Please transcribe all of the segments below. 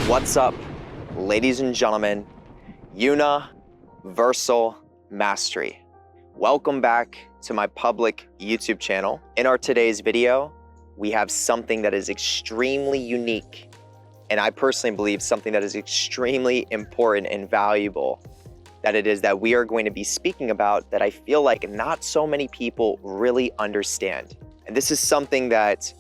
What's up, ladies and gentlemen? Universal Mastery. Welcome back to my public YouTube channel. In our today's video, we have something that is extremely unique, and I personally believe something that is extremely important and valuable that we are going to be speaking about that I feel like not so many people really understand. And this is something that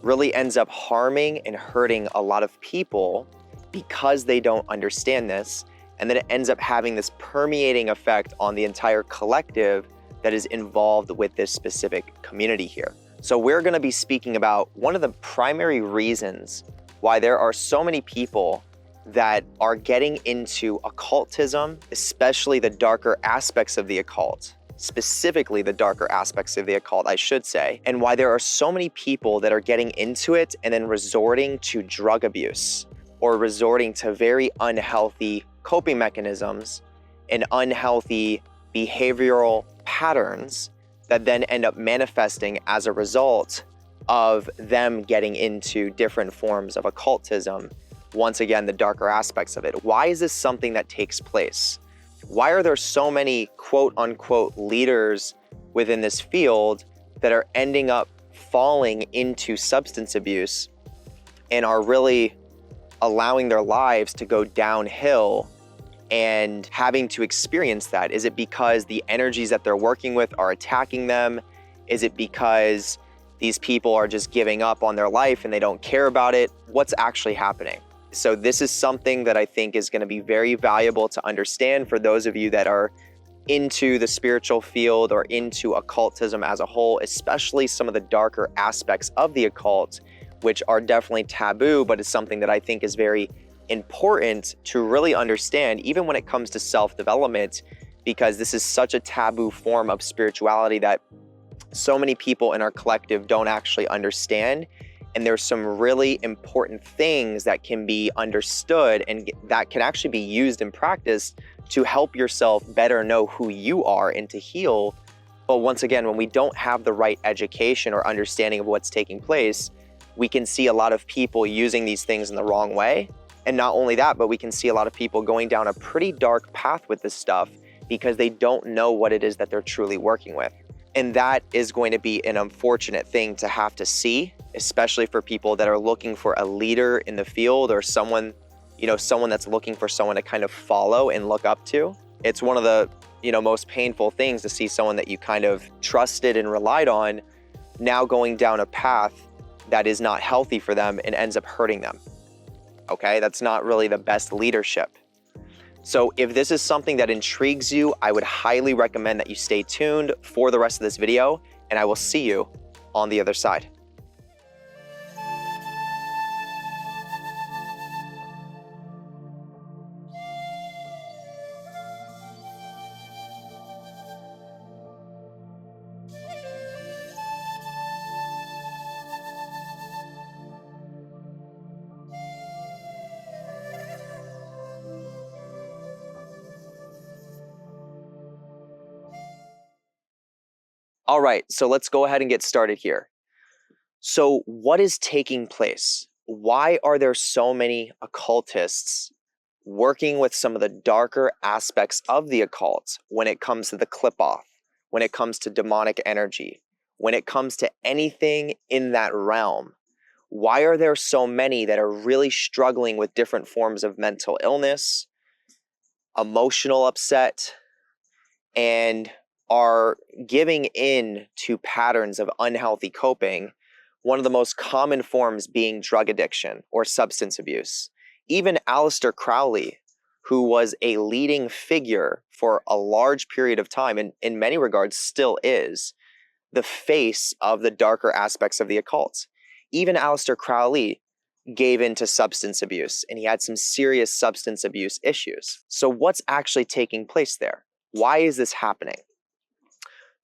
really ends up harming and hurting a lot of people because they don't understand this, and then it ends up having this permeating effect on the entire collective that is involved with this specific community here. So we're going to be speaking about one of the primary reasons why there are so many people that are getting into occultism, especially the darker aspects of the occult, specifically the darker aspects of the occult, I should say, and why there are so many people that are getting into it and then resorting to drug abuse or resorting to very unhealthy coping mechanisms and unhealthy behavioral patterns that then end up manifesting as a result of them getting into different forms of occultism. Once again, the darker aspects of it. Why is this something that takes place? Why are there so many quote unquote leaders within this field that are ending up falling into substance abuse and are really allowing their lives to go downhill and having to experience that? Is it because the energies that they're working with are attacking them? Is it because these people are just giving up on their life and they don't care about it? What's actually happening? So this is something that I think is going to be very valuable to understand for those of you that are into the spiritual field or into occultism as a whole, especially some of the darker aspects of the occult, which are definitely taboo, but it's something that I think is very important to really understand, even when it comes to self-development, because this is such a taboo form of spirituality that so many people in our collective don't actually understand. And there's some really important things that can be understood and that can actually be used in practice to help yourself better know who you are and to heal. But once again, when we don't have the right education or understanding of what's taking place, we can see a lot of people using these things in the wrong way. And not only that, but we can see a lot of people going down a pretty dark path with this stuff because they don't know what it is that they're truly working with. And that is going to be an unfortunate thing to have to see, especially for people that are looking for a leader in the field or someone that's looking for someone to kind of follow and look up to. It's one of the, most painful things to see someone that you kind of trusted and relied on now going down a path that is not healthy for them and ends up hurting them. Okay, that's not really the best leadership. So if this is something that intrigues you, I would highly recommend that you stay tuned for the rest of this video, and I will see you on the other side. All right, so let's go ahead and get started here. So what is taking place? Why are there so many occultists working with some of the darker aspects of the occult when it comes to the clip-off, when it comes to demonic energy, when it comes to anything in that realm? Why are there so many that are really struggling with different forms of mental illness, emotional upset, and are giving in to patterns of unhealthy coping, one of the most common forms being drug addiction or substance abuse? Even Aleister Crowley, who was a leading figure for a large period of time, and in many regards still is, the face of the darker aspects of the occult. Even Aleister Crowley gave into substance abuse, and he had some serious substance abuse issues. So what's actually taking place there? Why is this happening?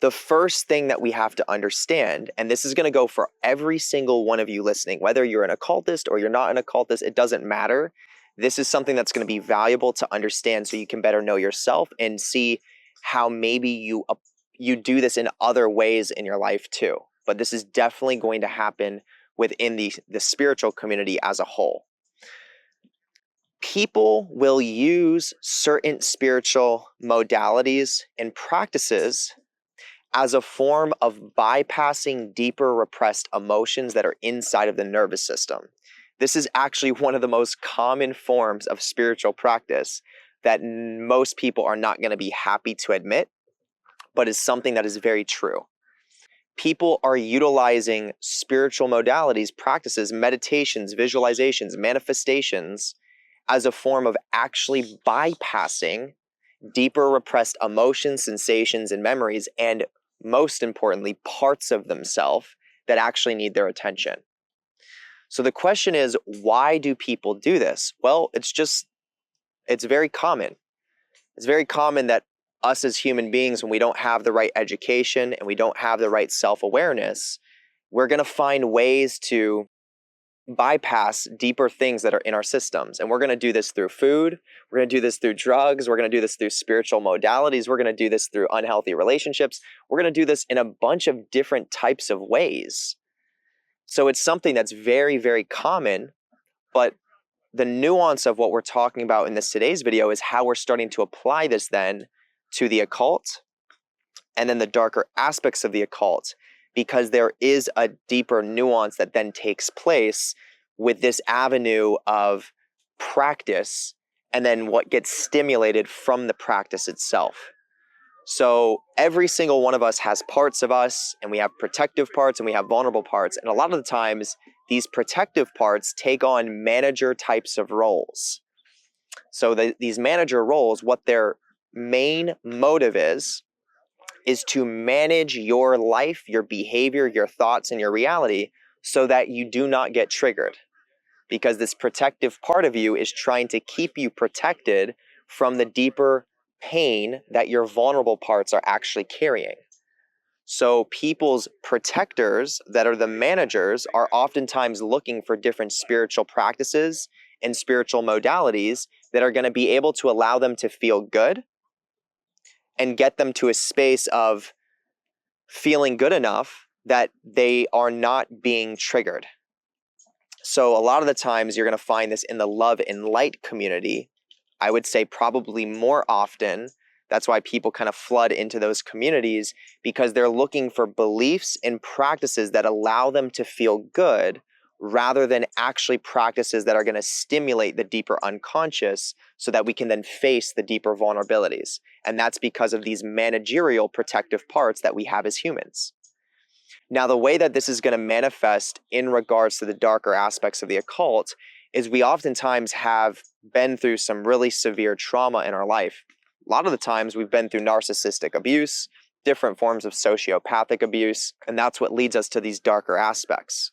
The first thing that we have to understand, and this is going to go for every single one of you listening, whether you're an occultist or you're not an occultist, it doesn't matter. This is something that's going to be valuable to understand so you can better know yourself and see how maybe you do this in other ways in your life too. But this is definitely going to happen within the spiritual community as a whole. People will use certain spiritual modalities and practices as a form of bypassing deeper repressed emotions that are inside of the nervous system. This is actually one of the most common forms of spiritual practice that most people are not going to be happy to admit, but is something that is very true. People are utilizing spiritual modalities, practices, meditations, visualizations, manifestations as a form of actually bypassing deeper repressed emotions, sensations, and memories, and most importantly, parts of themselves that actually need their attention. So the question is, why do people do this? Well, it's very common. It's very common that us as human beings, when we don't have the right education and we don't have the right self-awareness, we're going to find ways to bypass deeper things that are in our systems. And we're going to do this through food. We're going to do this through drugs. We're going to do this through spiritual modalities. We're going to do this through unhealthy relationships. We're going to do this in a bunch of different types of ways. So it's something that's very, very common, but the nuance of what we're talking about in today's video is how we're starting to apply this then to the occult and then the darker aspects of the occult, because there is a deeper nuance that then takes place with this avenue of practice and then what gets stimulated from the practice itself. So every single one of us has parts of us, and we have protective parts and we have vulnerable parts. And a lot of the times, these protective parts take on manager types of roles. So these manager roles, what their main motive is to manage your life, your behavior, your thoughts, and your reality so that you do not get triggered. Because this protective part of you is trying to keep you protected from the deeper pain that your vulnerable parts are actually carrying. So people's protectors that are the managers are oftentimes looking for different spiritual practices and spiritual modalities that are going to be able to allow them to feel good and get them to a space of feeling good enough that they are not being triggered. So a lot of the times you're going to find this in the love and light community. I would say probably more often. That's why people kind of flood into those communities, because they're looking for beliefs and practices that allow them to feel good rather than actually practices that are going to stimulate the deeper unconscious so that we can then face the deeper vulnerabilities. And that's because of these managerial protective parts that we have as humans. Now, the way that this is going to manifest in regards to the darker aspects of the occult is we oftentimes have been through some really severe trauma in our life. A lot of the times we've been through narcissistic abuse, different forms of sociopathic abuse, and that's what leads us to these darker aspects.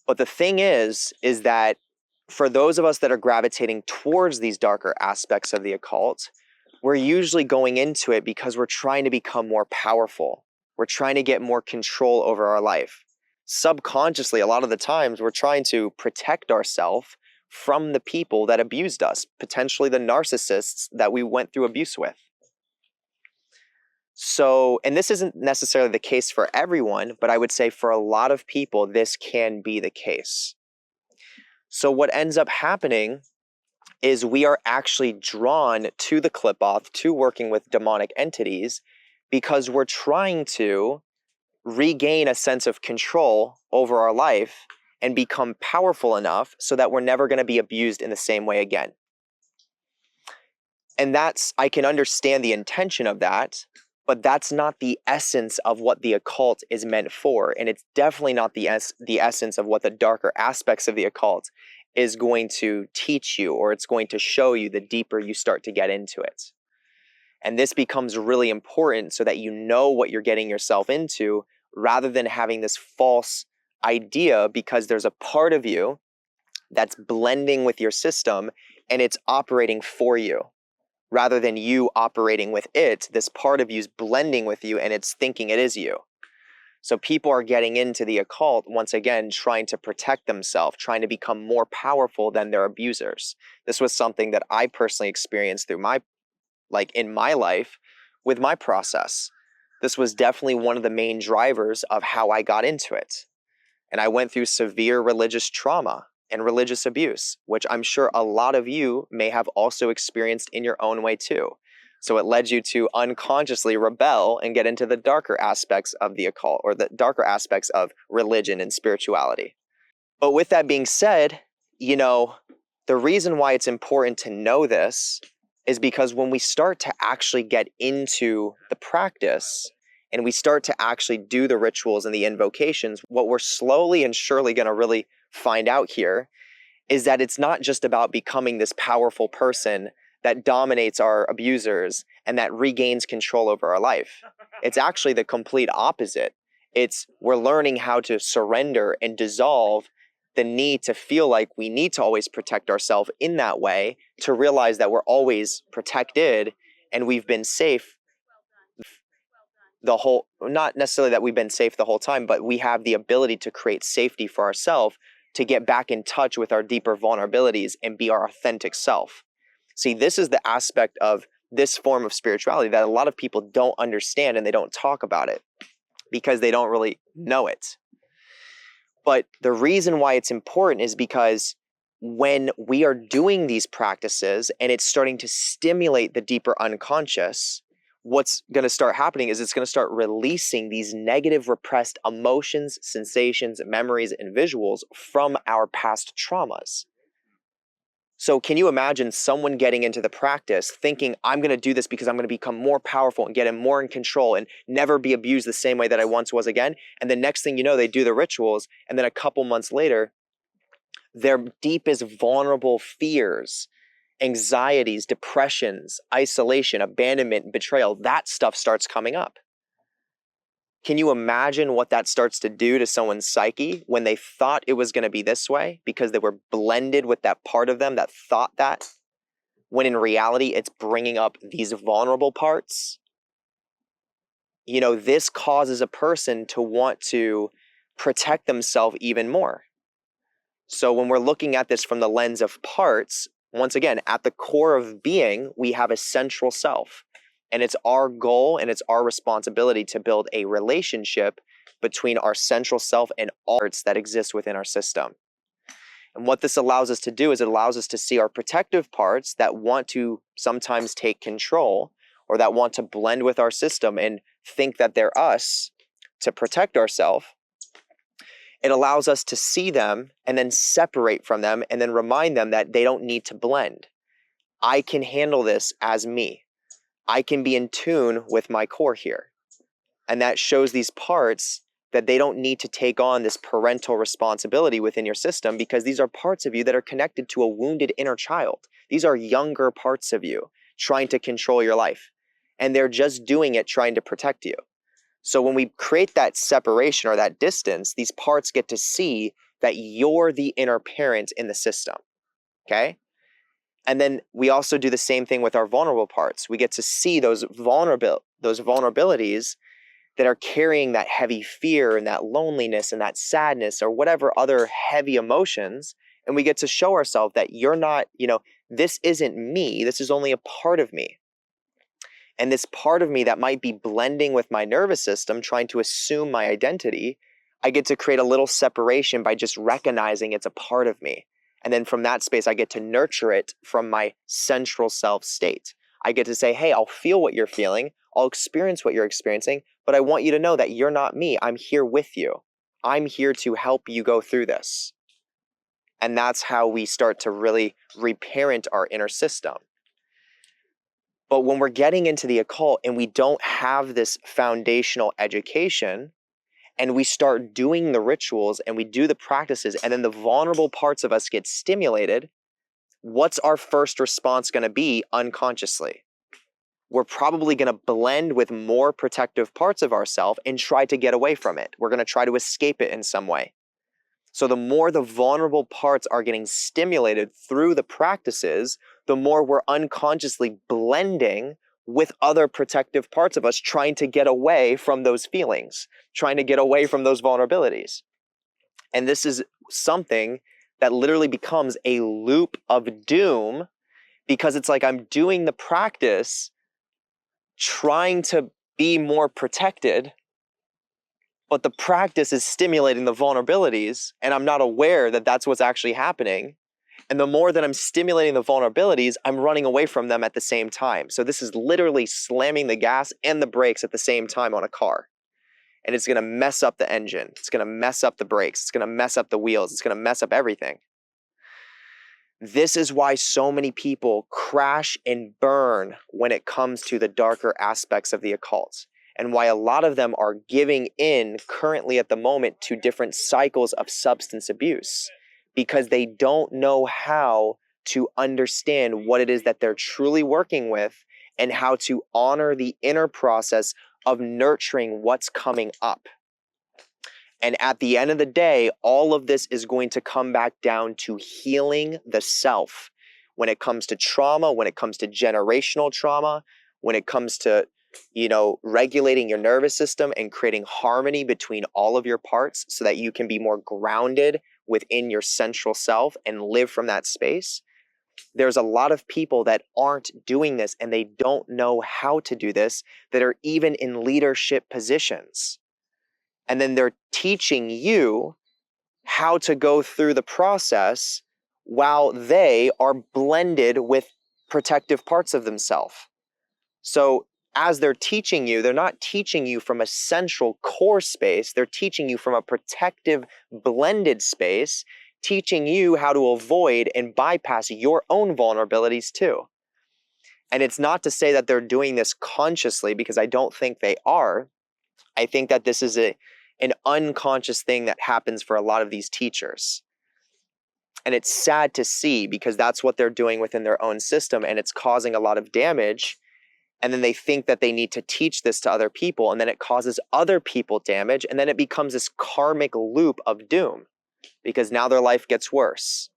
But the thing is that for those of us that are gravitating towards these darker aspects of the occult, we're usually going into it because we're trying to become more powerful. We're trying to get more control over our life. Subconsciously, a lot of the times, we're trying to protect ourselves from the people that abused us, potentially the narcissists that we went through abuse with. So, and this isn't necessarily the case for everyone, but I would say for a lot of people, this can be the case. So what ends up happening is we are actually drawn to the clip-off, to working with demonic entities, because we're trying to regain a sense of control over our life and become powerful enough so that we're never going to be abused in the same way again. And I can understand the intention of that, but that's not the essence of what the occult is meant for. And it's definitely not the essence of what the darker aspects of the occult is going to teach you, or it's going to show you the deeper you start to get into it. And this becomes really important so that you know what you're getting yourself into, rather than having this false idea because there's a part of you that's blending with your system and it's operating for you. Rather than you operating with it, this part of you is blending with you and it's thinking it is you. So people are getting into the occult, once again, trying to protect themselves, trying to become more powerful than their abusers. This was something that I personally experienced through in my life with my process. This was definitely one of the main drivers of how I got into it. And I went through severe religious trauma. and religious abuse, which I'm sure a lot of you may have also experienced in your own way too. So it led you to unconsciously rebel and get into the darker aspects of the occult, or the darker aspects of religion and spirituality. But with that being said, the reason why it's important to know this is because when we start to actually get into the practice and we start to actually do the rituals and the invocations, what we're slowly and surely going to really find out here is that it's not just about becoming this powerful person that dominates our abusers and that regains control over our life. It's actually the complete opposite. We're learning how to surrender and dissolve the need to feel like we need to always protect ourselves in that way, to realize that we're always protected and we've been safe not necessarily that we've been safe the whole time, but we have the ability to create safety for ourselves, to get back in touch with our deeper vulnerabilities and be our authentic self. See, this is the aspect of this form of spirituality that a lot of people don't understand, and they don't talk about it because they don't really know it. But the reason why it's important is because when we are doing these practices and it's starting to stimulate the deeper unconscious, what's going to start happening is it's going to start releasing these negative repressed emotions, sensations, memories, and visuals from our past traumas. So can you imagine someone getting into the practice thinking, I'm going to do this because I'm going to become more powerful and get more in control and never be abused the same way that I once was again? And the next thing you know, they do the rituals, and then a couple months later, their deepest vulnerable fears, anxieties, depressions, isolation, abandonment, betrayal, that stuff starts coming up. Can you imagine what that starts to do to someone's psyche when they thought it was going to be this way because they were blended with that part of them that thought that, when in reality it's bringing up these vulnerable parts? This causes a person to want to protect themselves even more. So when we're looking at this from the lens of parts, once again, at the core of being, we have a central self. And it's our goal and it's our responsibility to build a relationship between our central self and all parts that exist within our system. And what this allows us to do is it allows us to see our protective parts that want to sometimes take control, or that want to blend with our system and think that they're us to protect ourselves. It allows us to see them and then separate from them and then remind them that they don't need to blend. I can handle this as me. I can be in tune with my core here. And that shows these parts that they don't need to take on this parental responsibility within your system, because these are parts of you that are connected to a wounded inner child. These are younger parts of you trying to control your life. And they're just doing it trying to protect you. So when we create that separation or that distance, these parts get to see that you're the inner parent in the system. Okay? And then we also do the same thing with our vulnerable parts. We get to see those vulnerabilities that are carrying that heavy fear and that loneliness and that sadness or whatever other heavy emotions. And we get to show ourselves that you're not, this isn't me. This is only a part of me. And this part of me that might be blending with my nervous system, trying to assume my identity, I get to create a little separation by just recognizing it's a part of me. And then from that space, I get to nurture it from my central self state. I get to say, hey, I'll feel what you're feeling. I'll experience what you're experiencing, but I want you to know that you're not me. I'm here with you. I'm here to help you go through this. And that's how we start to really reparent our inner system. But when we're getting into the occult and we don't have this foundational education, and we start doing the rituals and we do the practices, and then the vulnerable parts of us get stimulated, what's our first response going to be unconsciously? We're probably going to blend with more protective parts of ourselves and try to get away from it. We're going to try to escape it in some way. So the more the vulnerable parts are getting stimulated through the practices, the more we're unconsciously blending with other protective parts of us, trying to get away from those feelings, trying to get away from those vulnerabilities. And this is something that literally becomes a loop of doom, because it's like I'm doing the practice, trying to be more protected, but the practice is stimulating the vulnerabilities, and I'm not aware that that's what's actually happening. And the more that I'm stimulating the vulnerabilities, I'm running away from them at the same time. So this is literally slamming the gas and the brakes at the same time on a car. And it's going to mess up the engine. It's going to mess up the brakes. It's going to mess up the wheels. It's going to mess up everything. This is why so many people crash and burn when it comes to the darker aspects of the occult, and why a lot of them are giving in currently at the moment to different cycles of substance abuse, because they don't know how to understand what it is that they're truly working with and how to honor the inner process of nurturing what's coming up. And at the end of the day, all of this is going to come back down to healing the self. When it comes to trauma, when it comes to generational trauma, when it comes to, regulating your nervous system and creating harmony between all of your parts so that you can be more grounded within your central self and live from that space. There's a lot of people that aren't doing this, and they don't know how to do this, that are even in leadership positions. And then they're teaching you how to go through the process while they are blended with protective parts of themselves. So as they're teaching you, they're not teaching you from a central core space. They're teaching you from a protective blended space, teaching you how to avoid and bypass your own vulnerabilities too. And it's not to say that they're doing this consciously, because I don't think they are. I think that this is an unconscious thing that happens for a lot of these teachers. And it's sad to see, because that's what they're doing within their own system, and it's causing a lot of damage. And then they think that they need to teach this to other people, and then it causes other people damage, and then it becomes this karmic loop of doom, because now their life gets worse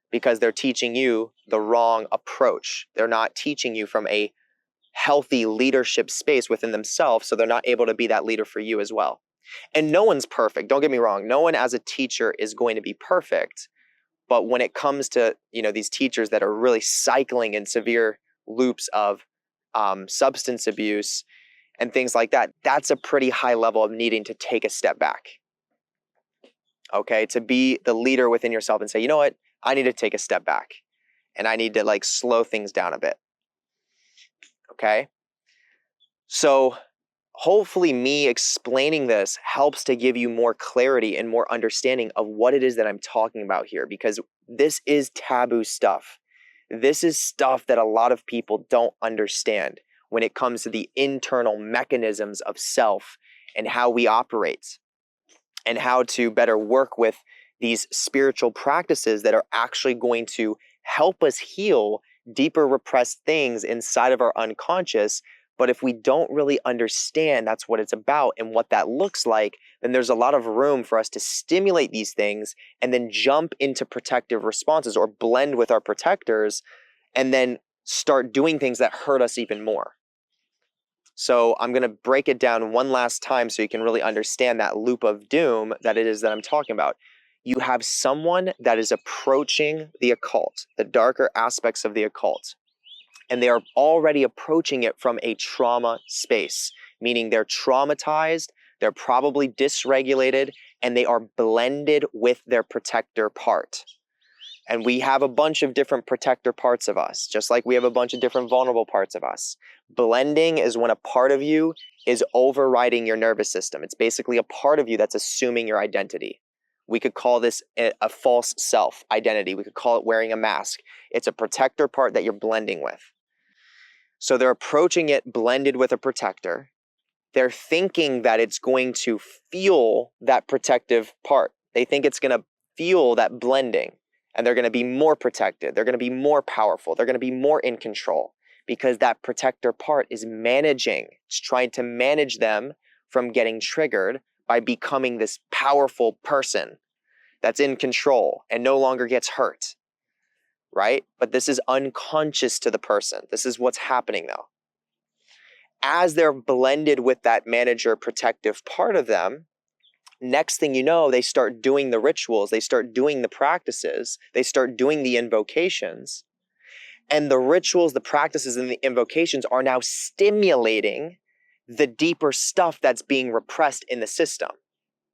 because they're teaching you the wrong approach. They're not teaching you from a healthy leadership space within themselves, so they're not able to be that leader for you as well. And no one's perfect. Don't get me wrong. No one as a teacher is going to be perfect. But when it comes to, these teachers that are really cycling in severe loops of substance abuse and things like that, that's a pretty high level of needing to take a step back. Okay, to be the leader within yourself and say, you know what, I need to take a step back and I need to slow things down a bit. Okay, so hopefully me explaining this helps to give you more clarity and more understanding of what it is that I'm talking about here, because this is taboo stuff. This is stuff that a lot of people don't understand when it comes to the internal mechanisms of self and how we operate and how to better work with these spiritual practices that are actually going to help us heal deeper repressed things inside of our unconscious. But if we don't really understand that's what it's about and what that looks like, then there's a lot of room for us to stimulate these things and then jump into protective responses or blend with our protectors and then start doing things that hurt us even more. So I'm going to break it down one last time so you can really understand that loop of doom that it is that I'm talking about. You have someone that is approaching the occult, the darker aspects of the occult, and they are already approaching it from a trauma space, meaning they're traumatized, they're probably dysregulated, and they are blended with their protector part. And we have a bunch of different protector parts of us, just like we have a bunch of different vulnerable parts of us. Blending is when a part of you is overriding your nervous system. It's basically a part of you that's assuming your identity. We could call this a false self identity. We could call it wearing a mask. It's a protector part that you're blending with. So they're approaching it blended with a protector. They're thinking that it's going to fuel that protective part. They think it's going to fuel that blending, and they're going to be more protected. They're going to be more powerful. They're going to be more in control because that protector part is managing. It's trying to manage them from getting triggered by becoming this powerful person that's in control and no longer gets hurt. Right? But this is unconscious to the person. This is what's happening though. As they're blended with that manager protective part of them, next thing you know, they start doing the rituals, they start doing the practices, they start doing the invocations. And the rituals, the practices, and the invocations are now stimulating the deeper stuff that's being repressed in the system.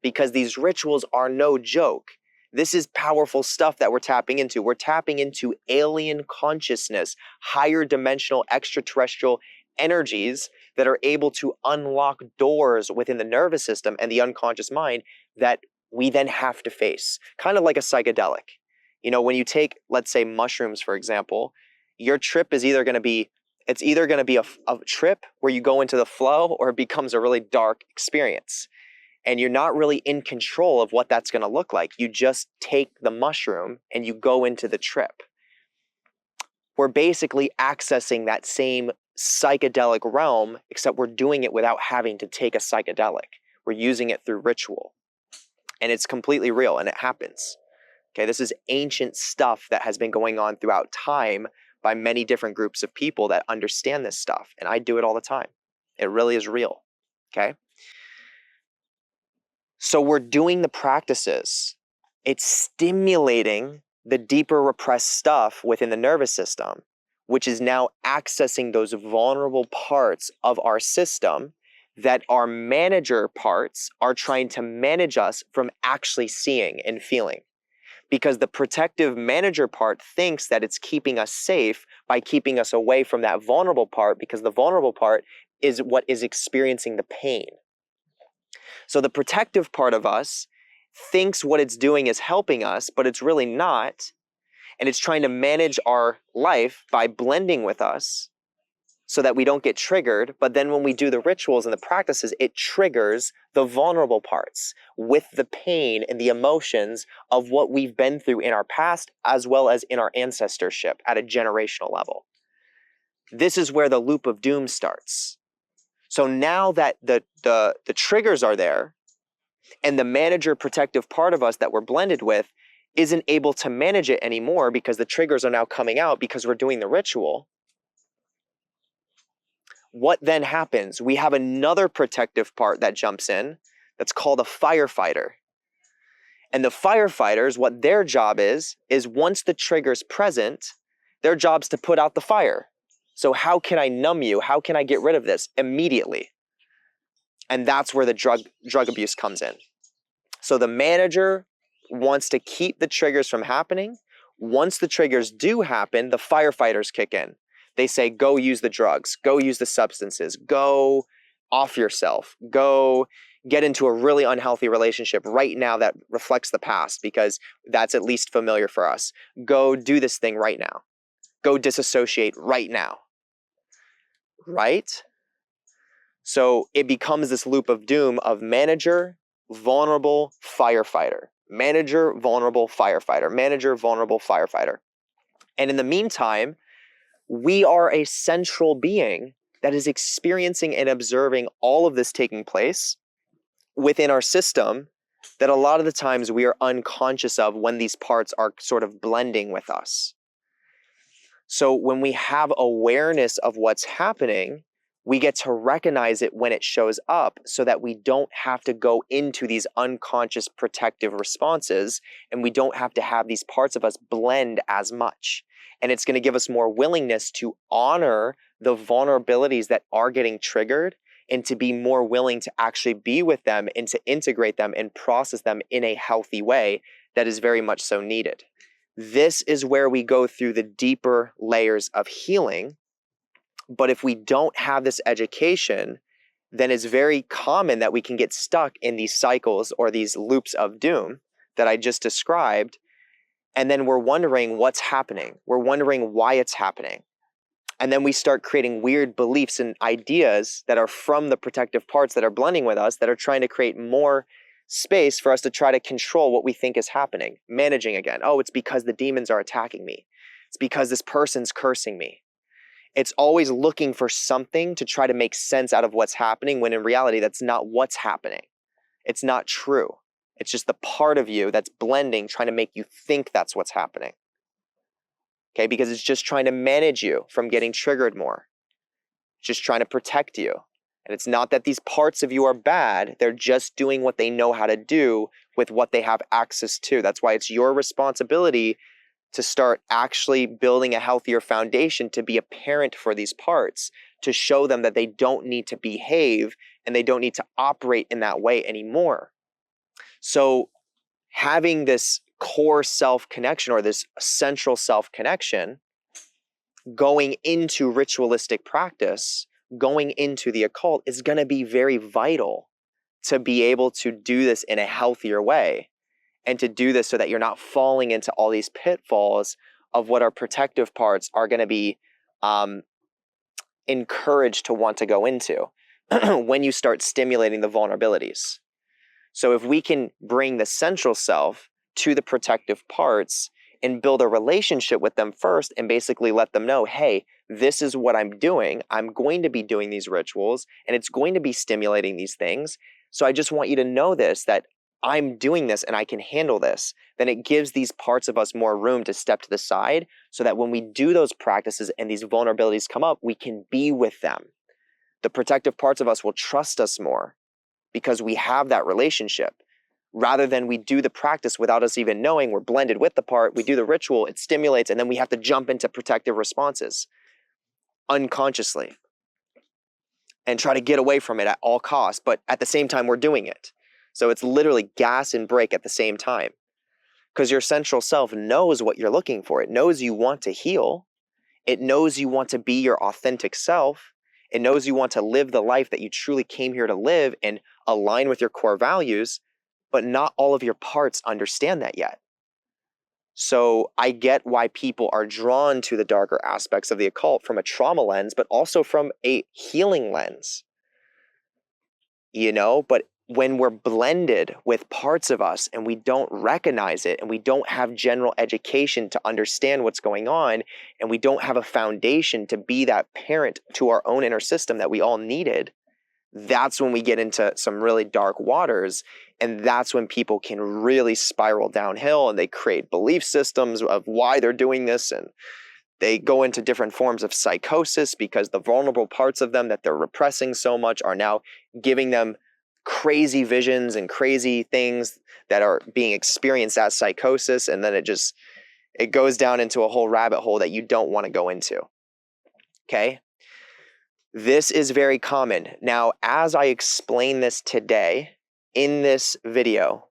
because these rituals are no joke. This is powerful stuff that we're tapping into. We're tapping into alien consciousness, higher dimensional extraterrestrial energies that are able to unlock doors within the nervous system and the unconscious mind that we then have to face. Kind of like a psychedelic. You know, when you take, let's say, mushrooms, for example, your trip is either going to be, it's either going to be a trip where you go into the flow, or it becomes a really dark experience. And you're not really in control of what that's going to look like. You just take the mushroom and you go into the trip. We're basically accessing that same psychedelic realm, except we're doing it without having to take a psychedelic. We're using it through ritual. And it's completely real, and it happens. Okay, this is ancient stuff that has been going on throughout time by many different groups of people that understand this stuff. And I do it all the time. It really is real. Okay? So we're doing the practices. It's stimulating the deeper repressed stuff within the nervous system, which is now accessing those vulnerable parts of our system that our manager parts are trying to manage us from actually seeing and feeling. Because the protective manager part thinks that it's keeping us safe by keeping us away from that vulnerable part, because the vulnerable part is what is experiencing the pain. So the protective part of us thinks what it's doing is helping us, but it's really not. And it's trying to manage our life by blending with us so that we don't get triggered. But then when we do the rituals and the practices, it triggers the vulnerable parts with the pain and the emotions of what we've been through in our past, as well as in our ancestorship at a generational level. This is where the loop of doom starts. So now that the triggers are there, and the manager protective part of us that we're blended with isn't able to manage it anymore because the triggers are now coming out because we're doing the ritual, what then happens? We have another protective part that jumps in that's called a firefighter. And the firefighters, what their job is once the trigger's present, their job's to put out the fire. So how can I numb you? How can I get rid of this immediately? And that's where the drug abuse comes in. So the manager wants to keep the triggers from happening. Once the triggers do happen, the firefighters kick in. They say, go use the drugs, go use the substances, go off yourself, go get into a really unhealthy relationship right now that reflects the past, because that's at least familiar for us. Go do this thing right now. Go disassociate right now. Right? So it becomes this loop of doom of manager, vulnerable, firefighter. Manager, vulnerable, firefighter. Manager, vulnerable, firefighter. And in the meantime, we are a central being that is experiencing and observing all of this taking place within our system that a lot of the times we are unconscious of when these parts are sort of blending with us. So when we have awareness of what's happening, we get to recognize it when it shows up so that we don't have to go into these unconscious protective responses, and we don't have to have these parts of us blend as much. And it's going to give us more willingness to honor the vulnerabilities that are getting triggered, and to be more willing to actually be with them and to integrate them and process them in a healthy way that is very much so needed. This is where we go through the deeper layers of healing. But if we don't have this education, then it's very common that we can get stuck in these cycles or these loops of doom that I just described. And then we're wondering what's happening. We're wondering why it's happening. And then we start creating weird beliefs and ideas that are from the protective parts that are blending with us, that are trying to create more space for us to try to control what we think is happening. Managing again. Oh, it's because the demons are attacking me. It's because this person's cursing me. It's always looking for something to try to make sense out of what's happening, when in reality, that's not what's happening. It's not true. It's just the part of you that's blending, trying to make you think that's what's happening. Okay, because it's just trying to manage you from getting triggered more. It's just trying to protect you. And it's not that these parts of you are bad. They're just doing what they know how to do with what they have access to. That's why it's your responsibility to start actually building a healthier foundation, to be a parent for these parts, to show them that they don't need to behave and they don't need to operate in that way anymore. So having this core self connection or this central self connection going into ritualistic practice, going into the occult is going to be very vital to be able to do this in a healthier way and to do this so that you're not falling into all these pitfalls of what our protective parts are going to be encouraged to want to go into when you start stimulating the vulnerabilities. So if we can bring the central self to the protective parts and build a relationship with them first and basically let them know, hey, this is what I'm doing. I'm going to be doing these rituals and it's going to be stimulating these things. So I just want you to know this, that I'm doing this and I can handle this. Then it gives these parts of us more room to step to the side so that when we do those practices and these vulnerabilities come up, we can be with them. The protective parts of us will trust us more because we have that relationship. Rather than we do the practice without us even knowing, we're blended with the part, we do the ritual, it stimulates, and then we have to jump into protective responses unconsciously and try to get away from it at all costs. But at the same time, we're doing it. So it's literally gas and brake at the same time because your central self knows what you're looking for. It knows you want to heal. It knows you want to be your authentic self. It knows you want to live the life that you truly came here to live and align with your core values. But not all of your parts understand that yet. So I get why people are drawn to the darker aspects of the occult from a trauma lens, but also from a healing lens. But when we're blended with parts of us and we don't recognize it and we don't have general education to understand what's going on and we don't have a foundation to be that parent to our own inner system that we all needed, that's when we get into some really dark waters. And that's when people can really spiral downhill and they create belief systems of why they're doing this. And they go into different forms of psychosis because the vulnerable parts of them that they're repressing so much are now giving them crazy visions and crazy things that are being experienced as psychosis. And then it goes down into a whole rabbit hole that you don't want to go into. Okay. This is very common. Now, as I explain this today in this video,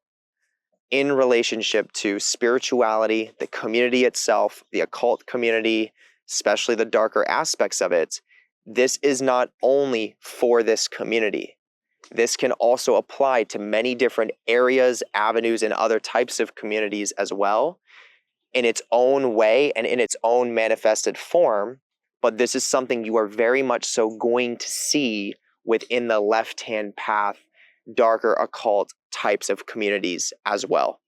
in relationship to spirituality, the community itself, the occult community, especially the darker aspects of it, this is not only for this community. This can also apply to many different areas, avenues, and other types of communities as well, in its own way and in its own manifested form. But this is something you are very much so going to see within the left-hand path, darker occult types of communities as well.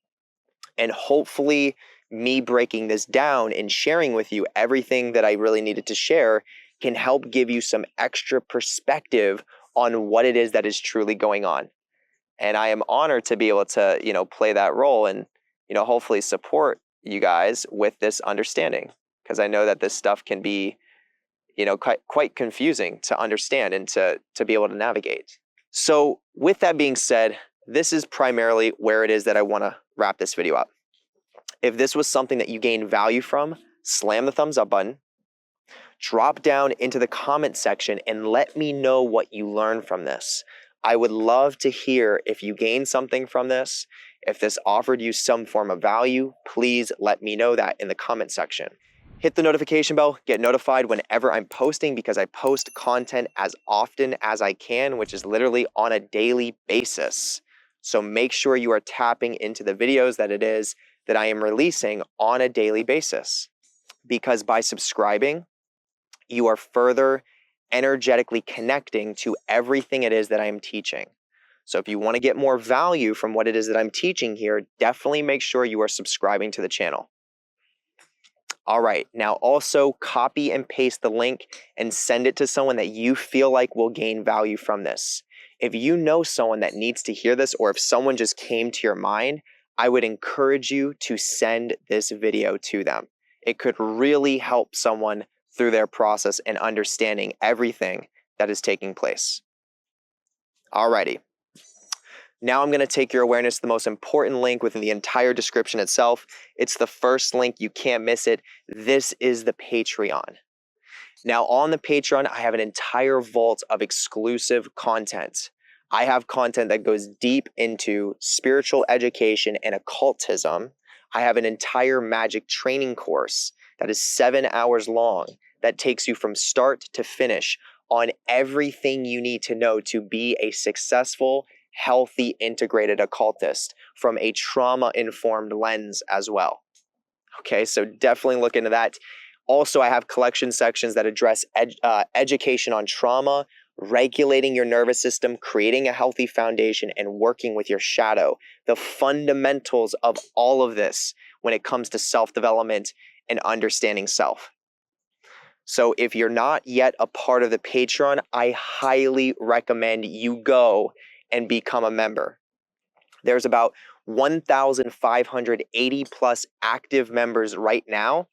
And hopefully me breaking this down and sharing with you everything that I really needed to share can help give you some extra perspective on what it is that is truly going on. And I am honored to be able to, play that role and, hopefully support you guys with this understanding, because I know that this stuff can be quite confusing to understand and to be able to navigate. So with that being said, this is primarily where it is that I want to wrap this video up. If this was something that you gained value from, slam the thumbs up button, drop down into the comment section and let me know what you learned from this. I would love to hear if you gained something from this. If this offered you some form of value, please let me know that in the comment section. Hit the notification bell, get notified whenever I'm posting, because I post content as often as I can, which is literally on a daily basis. So make sure you are tapping into the videos that I am releasing on a daily basis, because by subscribing, you are further energetically connecting to everything it is that I am teaching. So if you want to get more value from what it is that I'm teaching here, definitely make sure you are subscribing to the channel. All right, now also copy and paste the link and send it to someone that you feel like will gain value from this. If you know someone that needs to hear this, or if someone just came to your mind, I would encourage you to send this video to them. It could really help someone through their process and understanding everything that is taking place. Alrighty. Now I'm going to take your awareness to the most important link within the entire description itself. It's the first link. You can't miss it. This is the Patreon. Now on the Patreon, I have an entire vault of exclusive content. I have content that goes deep into spiritual education and occultism. I have an entire magic training course that is 7 hours long that takes you from start to finish on everything you need to know to be a successful, healthy, integrated occultist from a trauma-informed lens as well. Okay, so definitely look into that. Also, I have collection sections that address education on trauma, regulating your nervous system, creating a healthy foundation, and working with your shadow. The fundamentals of all of this when it comes to self-development and understanding self. So if you're not yet a part of the Patreon, I highly recommend you go and become a member. There's about 1,580 plus active members right now,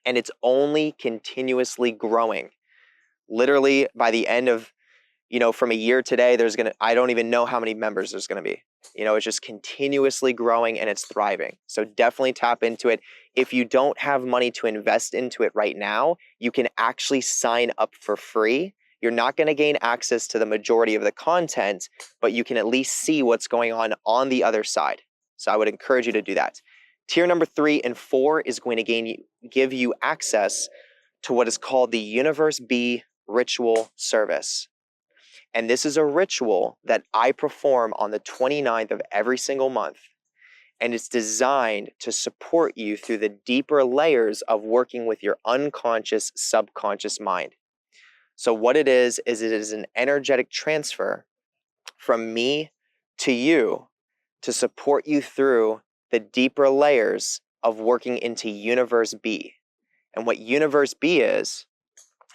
and it's only continuously growing. Literally by the end of, from a year today, I don't even know how many members there's going to be. It's just continuously growing and it's thriving. So definitely tap into it. If you don't have money to invest into it right now, you can actually sign up for free. You're not going to gain access to the majority of the content, but you can at least see what's going on the other side. So I would encourage you to do that. Tier number 3 and 4 is going to give you access to what is called the Universe B ritual service. And this is a ritual that I perform on the 29th of every single month. And it's designed to support you through the deeper layers of working with your unconscious, subconscious mind. So what it is it is an energetic transfer from me to you to support you through the deeper layers of working into Universe B. And what Universe B is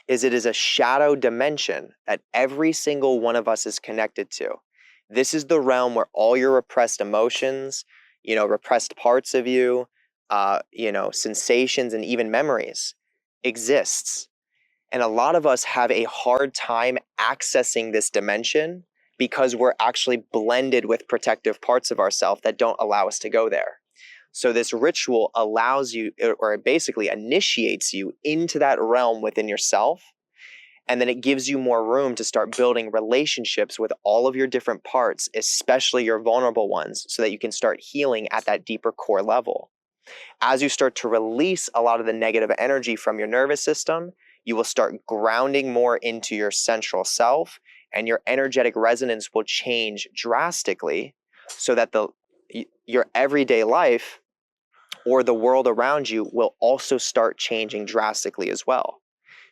it is a shadow dimension that every single one of us is connected to. This is the realm where all your repressed emotions, repressed parts of you, sensations and even memories exists. And a lot of us have a hard time accessing this dimension because we're actually blended with protective parts of ourselves that don't allow us to go there. So this ritual allows you, or it basically initiates you into that realm within yourself. And then it gives you more room to start building relationships with all of your different parts, especially your vulnerable ones, so that you can start healing at that deeper core level. As you start to release a lot of the negative energy from your nervous system, you will start grounding more into your central self, and your energetic resonance will change drastically so that your everyday life or the world around you will also start changing drastically as well.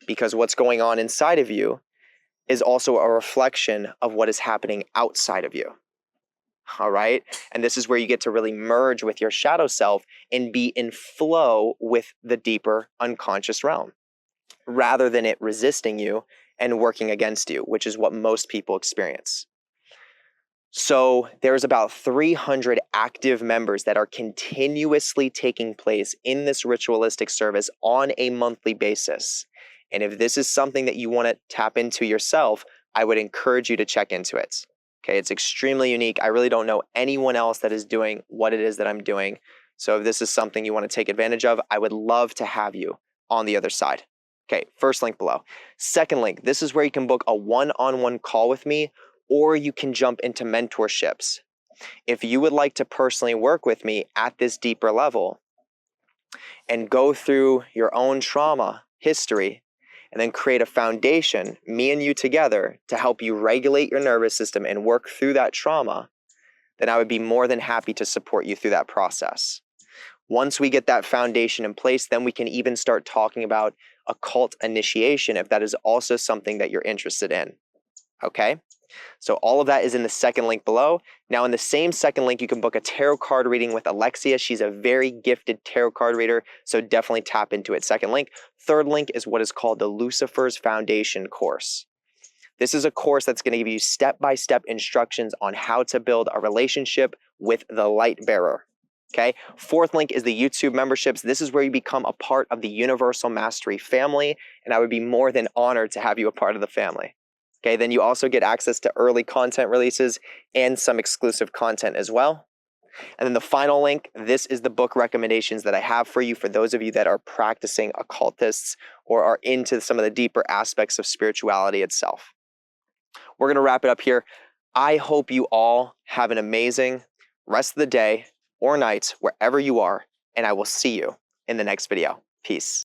Because what's going on inside of you is also a reflection of what is happening outside of you. All right? And this is where you get to really merge with your shadow self and be in flow with the deeper unconscious realm, rather than it resisting you and working against you, which is what most people experience. So there's about 300 active members that are continuously taking place in this ritualistic service on a monthly basis. And if this is something that you want to tap into yourself, I would encourage you to check into it. Okay, it's extremely unique. I really don't know anyone else that is doing what it is that I'm doing. So if this is something you want to take advantage of, I would love to have you on the other side. Okay, first link below. Second link, this is where you can book a one-on-one call with me, or you can jump into mentorships. If you would like to personally work with me at this deeper level and go through your own trauma history and then create a foundation, me and you together, to help you regulate your nervous system and work through that trauma, then I would be more than happy to support you through that process. Once we get that foundation in place, then we can even start talking about occult initiation if that is also something that you're interested in. Okay? So all of that is in the second link below. Now in the same second link, you can book a tarot card reading with Alexia. She's a very gifted tarot card reader, so definitely tap into it. Second link. Third link is what is called the Lucifer's Foundation course. This is a course that's going to give you step-by-step instructions on how to build a relationship with the light bearer. Okay. Fourth link is the YouTube memberships. This is where you become a part of the Universal Mastery family, and I would be more than honored to have you a part of the family. Okay, then you also get access to early content releases and some exclusive content as well. And then the final link, this is the book recommendations that I have for you for those of you that are practicing occultists or are into some of the deeper aspects of spirituality itself. We're going to wrap it up here. I hope you all have an amazing rest of the day or night, wherever you are, and I will see you in the next video. Peace.